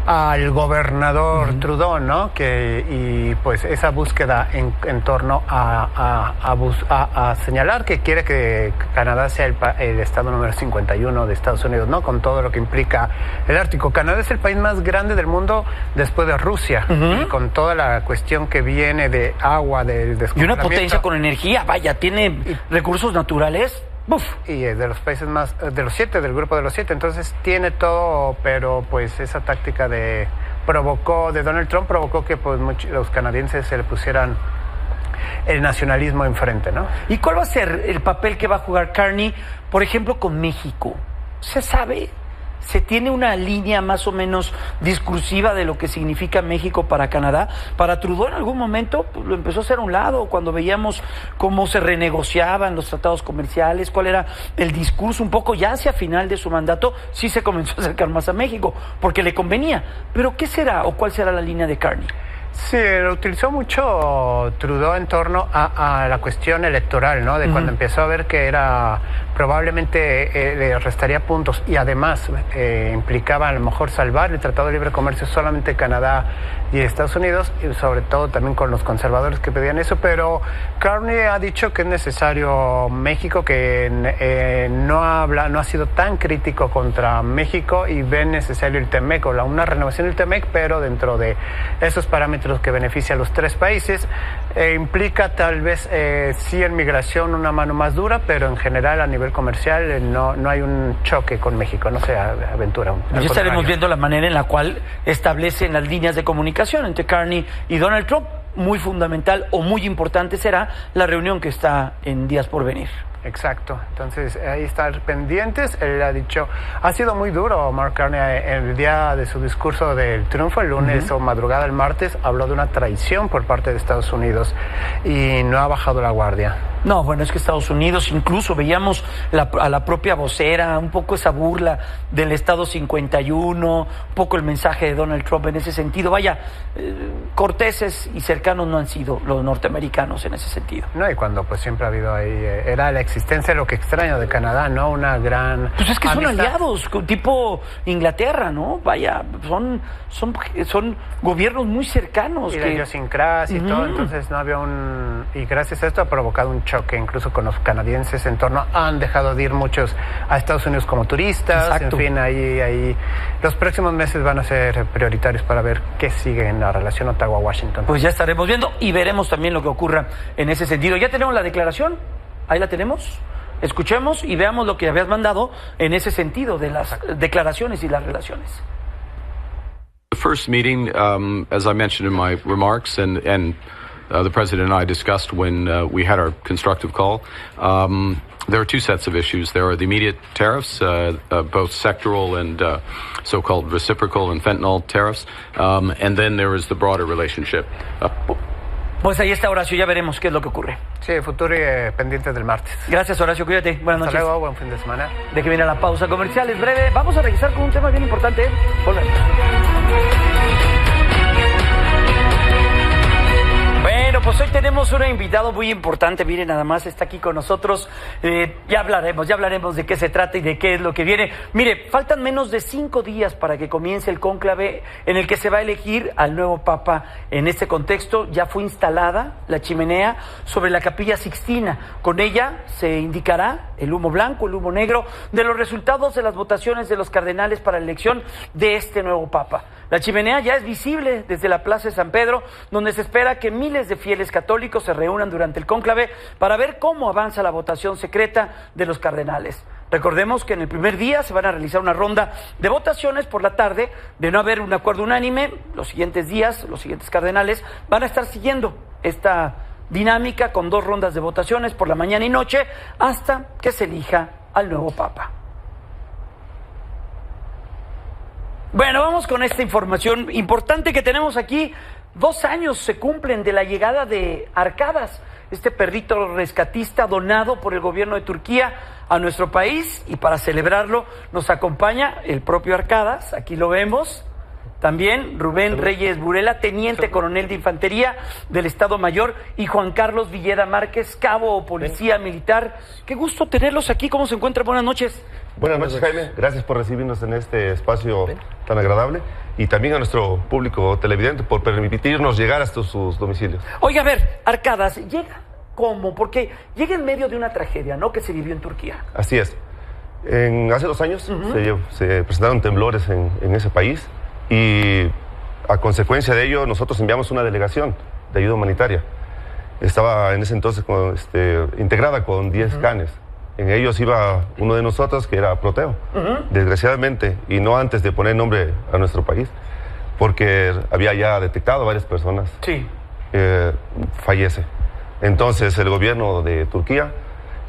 al gobernador Trudeau, ¿no? Y pues esa búsqueda en torno a señalar que quiere que Canadá sea el estado número 51 de Estados Unidos, ¿no? Con todo lo que implica el Ártico. Canadá es el país más grande del mundo después de Rusia, y con toda la cuestión que viene de agua, del descongelamiento. Y una potencia con energía, vaya, tiene recursos naturales. Uf. Y es de los países más, de los 7, del grupo de los 7, entonces tiene todo, pero pues esa táctica de de Donald Trump provocó que pues los canadienses se le pusieran el nacionalismo enfrente, ¿no? ¿Y cuál va a ser el papel que va a jugar Carney, por ejemplo, con México? ¿Se sabe? ¿Se tiene una línea más o menos discursiva de lo que significa México para Canadá? Para Trudeau en algún momento pues, lo empezó a hacer a un lado, cuando veíamos cómo se renegociaban los tratados comerciales, cuál era el discurso, un poco ya hacia final de su mandato, sí se comenzó a acercar más a México, porque le convenía. Pero ¿qué será o cuál será la línea de Carney? Sí, lo utilizó mucho Trudeau en torno a la cuestión electoral, ¿no? De cuando empezó a ver que era probablemente le restaría puntos y además implicaba a lo mejor salvar el Tratado de Libre Comercio solamente Canadá y Estados Unidos, y sobre todo también con los conservadores que pedían eso, pero Carney ha dicho que es necesario México, que no ha sido tan crítico contra México y ve necesario el TEMEC, o una renovación del TEMEC, pero dentro de esos parámetros que beneficia a los tres países. Implica tal vez sí en migración una mano más dura, pero en general a nivel comercial no hay un choque con México, no se aventura. Ya estaremos viendo la manera en la cual establecen las líneas de comunicación entre Carney y Donald Trump. Muy fundamental o muy importante será la reunión que está en días por venir. Exacto, entonces ahí estar pendientes. Él ha dicho, ha sido muy duro Mark Carney en el día de su discurso del triunfo, el lunes o madrugada del martes, habló de una traición por parte de Estados Unidos y no ha bajado la guardia. No, bueno, es que Estados Unidos, incluso veíamos a la propia vocera, un poco esa burla del Estado 51, un poco el mensaje de Donald Trump en ese sentido. Vaya, corteses y cercanos no han sido los norteamericanos en ese sentido. No, y cuando pues siempre ha habido ahí, era la existencia, lo que extraño de Canadá, ¿no? Una gran Pues es que amistad. son aliados, tipo Inglaterra, ¿no? Vaya, son gobiernos muy cercanos. Y la idiosincrasia y todo, entonces no había y gracias a esto ha provocado un choque incluso con los canadienses en torno, han dejado de ir muchos a Estados Unidos como turistas. Exacto. En fin, ahí los próximos meses van a ser prioritarios para ver qué sigue en la relación Ottawa-Washington. Pues ya estaremos viendo y veremos también lo que ocurra en ese sentido. Ya tenemos la declaración, ahí la tenemos. Escuchemos y veamos lo que habías mandado en ese sentido de las declaraciones y las relaciones. The first meeting, as I mentioned in my remarks, and the President and I discussed when we had our constructive call, there are two sets of issues. There are the immediate tariffs, both sectoral and so-called reciprocal and fentanyl tariffs, and then there is the broader relationship. Pues ahí está, Horacio, ya veremos qué es lo que ocurre. Sí, futuro y pendiente del martes. Gracias, Horacio, cuídate. Buenas noches. Hasta luego, buen fin de semana. De que viene la pausa comercial, es breve. Vamos a regresar con un tema bien importante. Volvemos. Bueno, pues hoy tenemos un invitado muy importante. Miren, nada más está aquí con nosotros. Ya hablaremos de qué se trata y de qué es lo que viene. Mire, faltan menos de 5 días para que comience el cónclave en el que se va a elegir al nuevo Papa. En este contexto ya fue instalada la chimenea sobre la Capilla Sixtina. Con ella se indicará el humo blanco, el humo negro de los resultados de las votaciones de los cardenales para la elección de este nuevo Papa. La chimenea ya es visible desde la Plaza de San Pedro, donde se espera que miles de fieles católicos se reúnan durante el cónclave para ver cómo avanza la votación secreta de los cardenales. Recordemos que en el primer día se van a realizar una ronda de votaciones por la tarde. De no haber un acuerdo unánime, los siguientes días, los siguientes cardenales van a estar siguiendo esta dinámica con 2 rondas de votaciones por la mañana y noche hasta que se elija al nuevo Papa. Bueno, vamos con esta información importante que tenemos aquí. 2 años se cumplen de la llegada de Arcadas, este perrito rescatista donado por el gobierno de Turquía a nuestro país, y para celebrarlo nos acompaña el propio Arcadas, aquí lo vemos. También Rubén Reyes Burela, teniente coronel de infantería del Estado Mayor, y Juan Carlos Villeda Márquez, cabo o policía militar. Qué gusto tenerlos aquí. ¿Cómo se encuentran? Buenas noches. Buenas noches, Jaime. Gracias por recibirnos en este espacio tan agradable, y también a nuestro público televidente por permitirnos llegar hasta sus domicilios. Oiga, a ver, Arcadas, ¿llega cómo? Porque llega en medio de una tragedia, ¿no?, que se vivió en Turquía. Así es. Hace 2 años se presentaron temblores en ese país, y a consecuencia de ello nosotros enviamos una delegación de ayuda humanitaria. Estaba en ese entonces integrada con 10 canes. En ellos iba uno de nosotros, que era Proteo, desgraciadamente, y no antes de poner nombre a nuestro país. porque había ya detectado varias personas. Sí. Fallece. Entonces el gobierno de Turquía,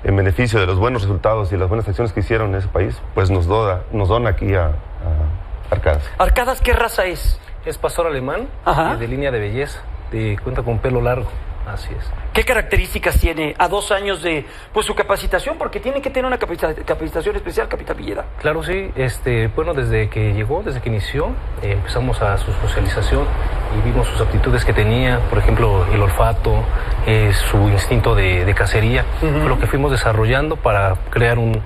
en beneficio de los buenos resultados y las buenas acciones que hicieron en ese país, pues nos dona aquí a Arcadas. ¿Arcadas qué raza es? Es pastor alemán, de línea de belleza, cuenta con pelo largo. Así es. ¿Qué características tiene a 2 años de su capacitación? Porque tiene que tener una capacitación especial, capitán Villeda. Claro, sí. Bueno, desde que llegó, desde que inició, empezamos a su socialización y vimos sus aptitudes que tenía, por ejemplo, el olfato, su instinto de cacería. Fue lo que fuimos desarrollando para crear un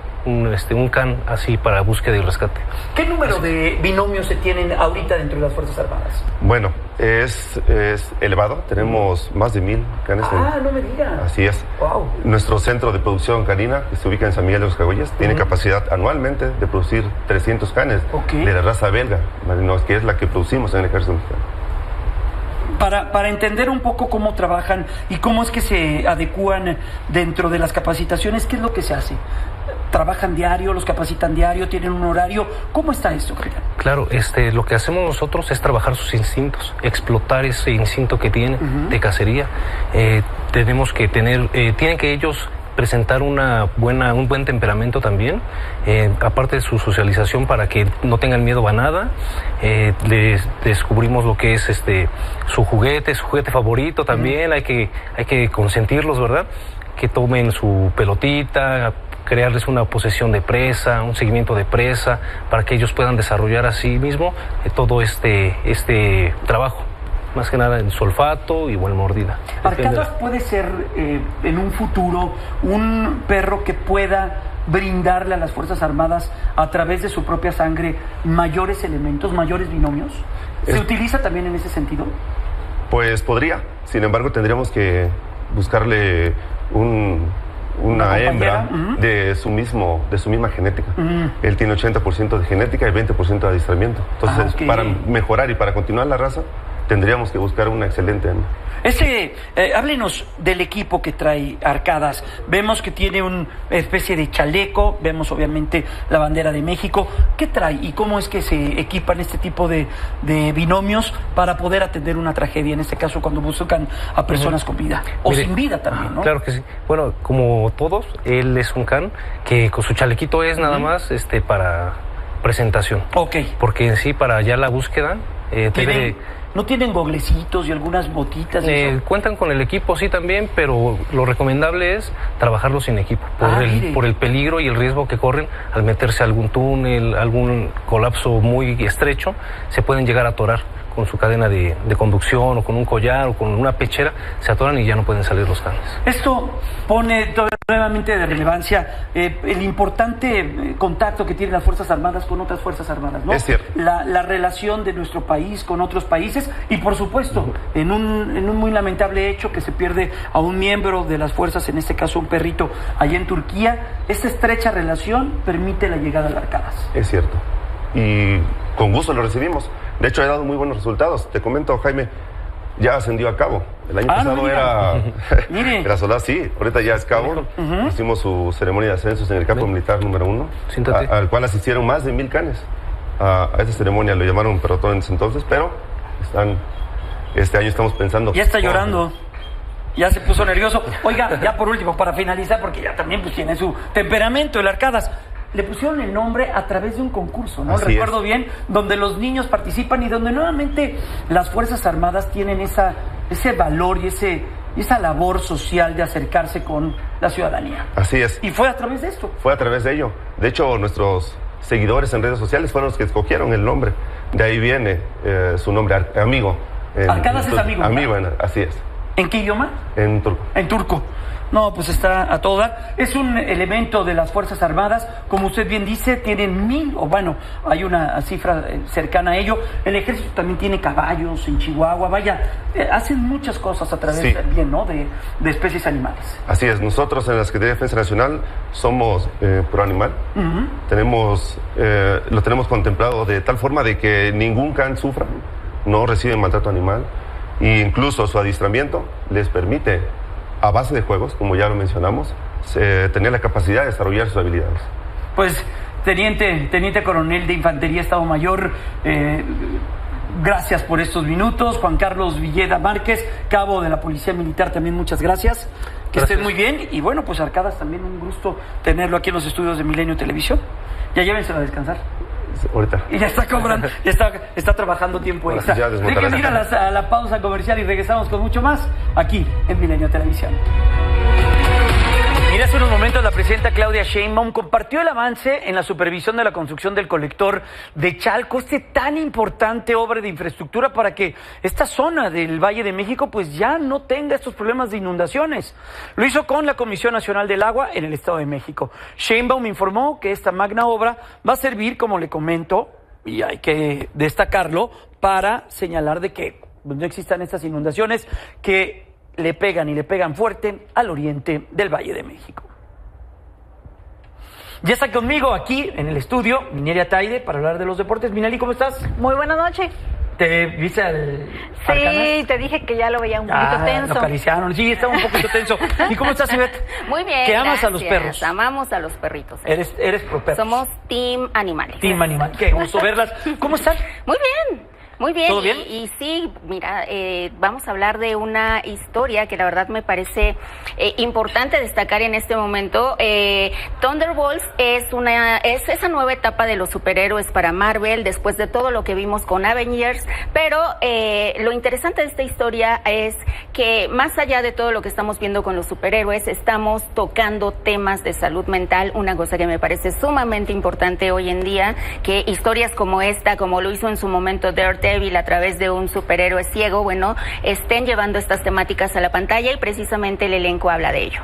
CAN así para búsqueda y rescate. ¿Qué número de binomios se tienen ahorita dentro de las Fuerzas Armadas? Bueno, es elevado. Tenemos más de 1000 canes. No me digas. Así es. Wow. Nuestro centro de producción canina, que se ubica en San Miguel de los Cagüeyes, tiene capacidad anualmente de producir 300 canes de la raza belga, que es la que producimos en el ejército mexicano. Para entender un poco cómo trabajan y cómo es que se adecúan dentro de las capacitaciones, ¿qué es lo que se hace? ¿Trabajan diario, los capacitan diario, tienen un horario? ¿Cómo está esto, capitán? Claro, lo que hacemos nosotros es trabajar sus instintos, explotar ese instinto que tienen de cacería. Tenemos que tienen que ellos presentar un buen temperamento también, aparte de su socialización para que no tengan miedo a nada. Les descubrimos lo que es su juguete favorito también, hay que consentirlos, ¿verdad? Que tomen su pelotita, crearles una posesión de presa, un seguimiento de presa, para que ellos puedan desarrollar a sí mismo todo este trabajo. Más que nada en su olfato y buena mordida. ¿Arcadas puede ser en un futuro un perro que pueda brindarle a las Fuerzas Armadas a través de su propia sangre mayores elementos, mayores binomios? ¿Se utiliza también en ese sentido? Pues podría, sin embargo tendríamos que buscarle una hembra de su misma genética. Él tiene 80% de genética y 20% de adiestramiento. Entonces, para mejorar y para continuar la raza, tendríamos que buscar una excelente hembra. Háblenos del equipo que trae Arcadas. Vemos que tiene una especie de chaleco, vemos obviamente la bandera de México. ¿Qué trae y cómo es que se equipan este tipo de binomios para poder atender una tragedia, en este caso cuando buscan a personas con vida o sin vida también, ¿no? Claro que sí. Bueno, como todos, él es un can que con su chalequito es nada más para presentación. Porque en sí, para ya la búsqueda, ¿No tienen goglecitos y algunas botitas? Cuentan con el equipo, sí, también, pero lo recomendable es trabajarlo sin equipo, por el peligro y el riesgo que corren al meterse a algún túnel, algún colapso muy estrecho, se pueden llegar a atorar con su cadena de conducción o con un collar o con una pechera, se atoran y ya no pueden salir los canes. Esto pone nuevamente de relevancia el importante contacto que tienen las Fuerzas Armadas con otras Fuerzas Armadas, ¿no? Es cierto. La relación de nuestro país con otros países y, por supuesto, en un muy lamentable hecho que se pierde a un miembro de las fuerzas, en este caso un perrito, allá en Turquía, esta estrecha relación permite la llegada de Arcadas. Es cierto. Y con gusto lo recibimos. De hecho, ha dado muy buenos resultados. Te comento, Jaime, ya ascendió a cabo. El año pasado era soldado, sí, ahorita ya es cabo. Hicimos su ceremonia de ascensos en el campo militar número 1, al cual asistieron más de 1000 canes. A esa ceremonia lo llamaron pelotón en ese entonces, pero este año estamos pensando... Ya está llorando. Ya se puso nervioso. Oiga, ya por último, para finalizar, porque ya también pues tiene su temperamento, el Arcadas. Le pusieron el nombre a través de un concurso, ¿no? Recuerdo bien, donde los niños participan y donde nuevamente las Fuerzas Armadas tienen ese valor y esa labor social de acercarse con la ciudadanía. Así es. ¿Y fue a través de esto? Fue a través de ello. De hecho, nuestros seguidores en redes sociales fueron los que escogieron el nombre. De ahí viene su nombre, amigo. Arcadas es amigo. Amigo, así es. ¿En qué idioma? En turco. En turco. No, pues está a toda. Es un elemento de las Fuerzas Armadas, como usted bien dice, tienen 1000, o bueno, hay una cifra cercana a ello. El ejército también tiene caballos en Chihuahua, vaya, hacen muchas cosas a través también, ¿no? de especies animales. Así es, nosotros en la Secretaría de Defensa Nacional somos pro animal. Lo tenemos contemplado de tal forma de que ningún can sufra, no recibe maltrato animal, e incluso su adiestramiento les permite, a base de juegos, como ya lo mencionamos, tener la capacidad de desarrollar sus habilidades. Pues, teniente coronel de Infantería, Estado Mayor, gracias por estos minutos. Juan Carlos Villeda Márquez, cabo de la Policía Militar, también muchas gracias. Que estés muy bien. Y bueno, pues Arcadas, también un gusto tenerlo aquí en los estudios de Milenio Televisión. Ya llévenselo a descansar. Ahorita. Y ya está cobrando, está trabajando tiempo extra. Déjenme ir a la pausa comercial y regresamos con mucho más aquí en Milenio Televisión. Mira, hace unos momentos la presidenta Claudia Sheinbaum compartió el avance en la supervisión de la construcción del colector de Chalco, tan importante obra de infraestructura para que esta zona del Valle de México pues ya no tenga estos problemas de inundaciones. Lo hizo con la Comisión Nacional del Agua en el Estado de México. Sheinbaum informó que esta magna obra va a servir, como le comento, y hay que destacarlo, para señalar de que no existan estas inundaciones que le pegan y le pegan fuerte al oriente del Valle de México. Ya está conmigo aquí en el estudio Minery Ataide para hablar de los deportes. Minelli, ¿cómo estás? Muy buenas noches. ¿Te viste al Sí, Arcadas? te dije que ya lo veía un poquito tenso. Lo acariciaron. Sí, estaba un poquito tenso. ¿Y cómo estás, Ivette? Muy bien, ¿Que amas gracias. a los perros? Amamos a los perritos. Eres pro perros. Somos team animales. Team animal. Qué gusto verlas. ¿Cómo están? Muy bien. Muy bien. ¿Todo bien? Y sí, mira, vamos a hablar de una historia que la verdad me parece importante destacar en este momento. Thunderbolts es esa nueva etapa de los superhéroes para Marvel después de todo lo que vimos con Avengers, pero lo interesante de esta historia es que más allá de todo lo que estamos viendo con los superhéroes, estamos tocando temas de salud mental, una cosa que me parece sumamente importante hoy en día, que historias como esta, como lo hizo en su momento Daredevil a través de un superhéroe ciego, bueno, estén llevando estas temáticas a la pantalla y precisamente el elenco habla de ello.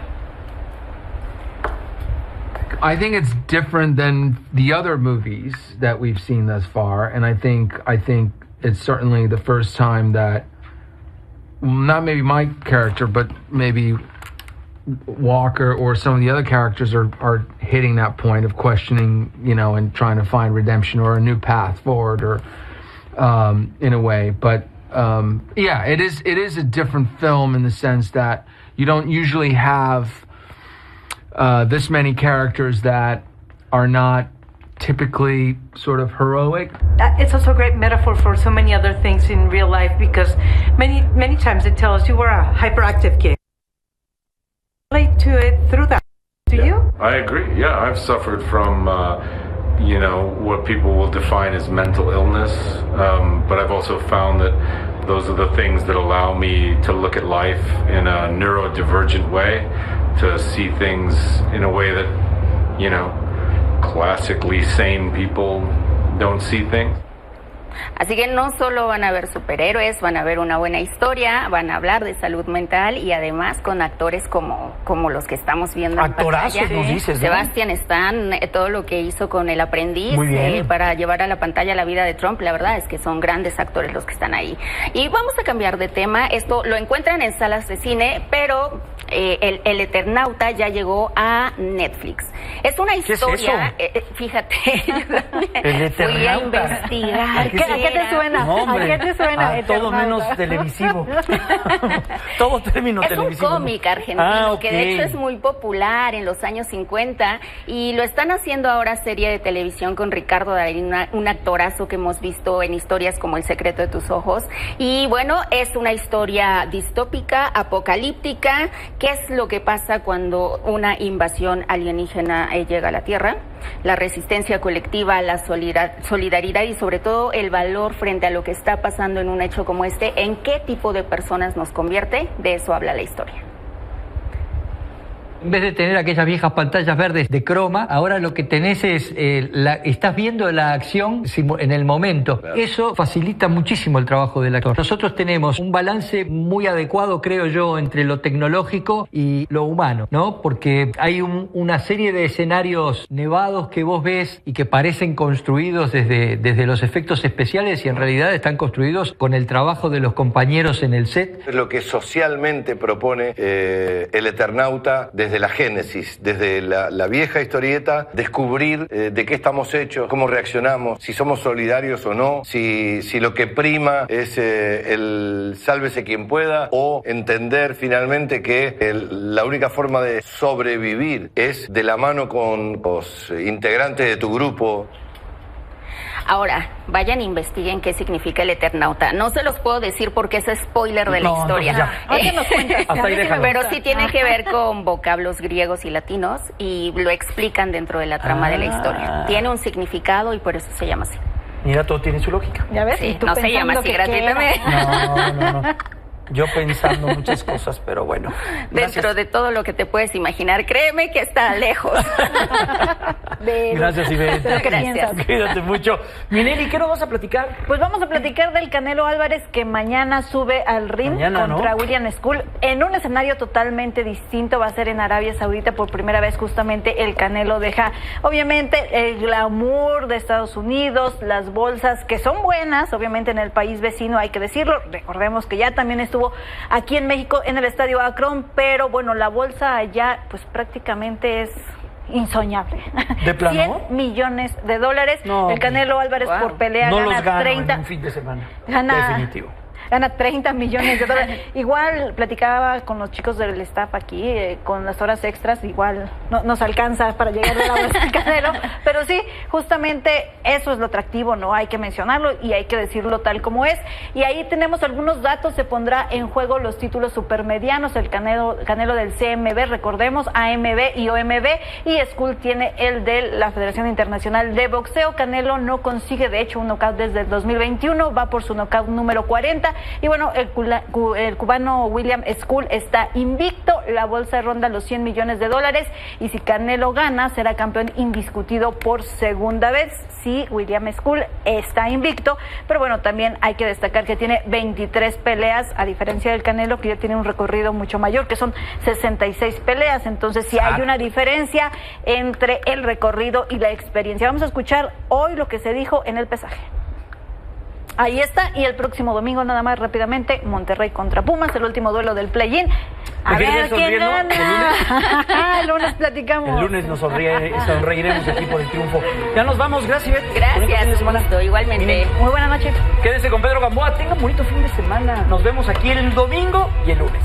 I think it's different than the other movies that we've seen thus far, and I think it's certainly the first time that not maybe my character, but maybe Walker or some of the other characters are hitting that point of questioning, and trying to find redemption or a new path forward, or in a way. But yeah, it is a different film in the sense that you don't usually have this many characters that are not typically sort of heroic. It's also a great metaphor for so many other things in real life, because many times it tells you we're a hyperactive kid. Relate to it through that. Do you? I agree. Yeah, I've suffered from what people will define as mental illness, but I've also found that those are the things that allow me to look at life in a neurodivergent way, to see things in a way that, classically sane people don't see things. Así que no solo van a ver superhéroes, van a ver una buena historia, van a hablar de salud mental y además con actores como los que estamos viendo en Actorazos, pantalla. nos dices, ¿no? Sebastian Stan, todo lo que hizo con El Aprendiz para llevar a la pantalla la vida de Trump, la verdad es que son grandes actores los que están ahí. Y vamos a cambiar de tema, esto lo encuentran en salas de cine, pero el Eternauta ya llegó a Netflix. Es una historia, ¿qué es eso? Fíjate, El Eternauta. fui a investigar. ¿A qué te suena? No, hombre, ¿A qué te suena? a todo menos televisivo. Todo término televisivo. Es un cómic argentino que de ok. hecho es muy popular en los años 50 y lo están haciendo ahora serie de televisión con Ricardo Darín, un actorazo que hemos visto en historias como El secreto de tus ojos. Y bueno, es una historia distópica, apocalíptica. ¿Qué es lo que pasa cuando una invasión alienígena llega a la Tierra? La resistencia colectiva, la solidaridad y sobre todo el valor frente a lo que está pasando en un hecho como este. ¿En qué tipo de personas nos convierte? De eso habla la historia. En vez de tener aquellas viejas pantallas verdes de croma, ahora lo que tenés es, estás viendo la acción en el momento. Eso facilita muchísimo el trabajo del actor. Nosotros tenemos un balance muy adecuado, creo yo, entre lo tecnológico y lo humano, ¿no? Porque hay una serie de escenarios nevados que vos ves y que parecen construidos desde los efectos especiales y en realidad están construidos con el trabajo de los compañeros en el set. Es lo que socialmente propone el Eternauta desde la génesis, desde la vieja historieta, descubrir de qué estamos hechos, cómo reaccionamos, si somos solidarios o no, si lo que prima es el sálvese quien pueda, o entender finalmente que la única forma de sobrevivir es de la mano con los integrantes de tu grupo. Ahora, vayan e investiguen qué significa el Eternauta. No se los puedo decir porque es spoiler de la historia. Pero sí tiene que ver con vocablos griegos y latinos y lo explican dentro de la trama de la historia. Tiene un significado y por eso se llama así. Mira, todo tiene su lógica. ¿Ya ves? Sí, no se llama así gratuitamente. No. Yo pensando muchas cosas, pero bueno. Dentro de todo lo que te puedes imaginar, créeme que está lejos. Gracias, Ivette. Gracias. Cuídate mucho. Minelli, ¿qué nos vas a platicar? Pues vamos a platicar del Canelo Álvarez, que mañana sube al ring contra William Skull en un escenario totalmente distinto. Va a ser en Arabia Saudita. Por primera vez justamente el Canelo deja, obviamente, el glamour de Estados Unidos, las bolsas que son buenas, obviamente en el país vecino, hay que decirlo. Recordemos que ya también estuvo aquí en México en el Estadio Akron, pero bueno, la bolsa allá pues prácticamente es insoñable. ¿De plano? 100 millones de dólares. No, el Canelo Álvarez por pelea gana 30 en un fin de semana. Definitivo. Gana 30 millones de dólares. Igual platicaba con los chicos del staff aquí, con las horas extras, igual no nos alcanza para llegar a la bolsa del Canelo, pero sí, justamente eso es lo atractivo, ¿no? Hay que mencionarlo y hay que decirlo tal como es. Y ahí tenemos algunos datos. Se pondrá en juego los títulos supermedianos, el Canelo del CMB, recordemos, AMB y OMB, y Skull tiene el de la Federación Internacional de Boxeo. Canelo no consigue, de hecho, un knockout desde el 2021, va por su knockout número 40. Y bueno, el cubano William Skull está invicto, la bolsa ronda los 100 millones de dólares y si Canelo gana será campeón indiscutido por segunda vez. Sí, William Skull está invicto, pero bueno, también hay que destacar que tiene 23 peleas, a diferencia del Canelo, que ya tiene un recorrido mucho mayor, que son 66 peleas. Entonces sí hay una diferencia entre el recorrido y la experiencia. Vamos a escuchar hoy lo que se dijo en el pesaje. Ahí está, y el próximo domingo, nada más rápidamente, Monterrey contra Pumas, el último duelo del play-in. A ver quién gana. El lunes platicamos. El lunes nos sonreiremos aquí por el triunfo. Ya nos vamos, gracias. Gracias, gusto, igualmente. Muy buena noche. Quédense con Pedro Gamboa, tengan bonito fin de semana. Nos vemos aquí el domingo y el lunes.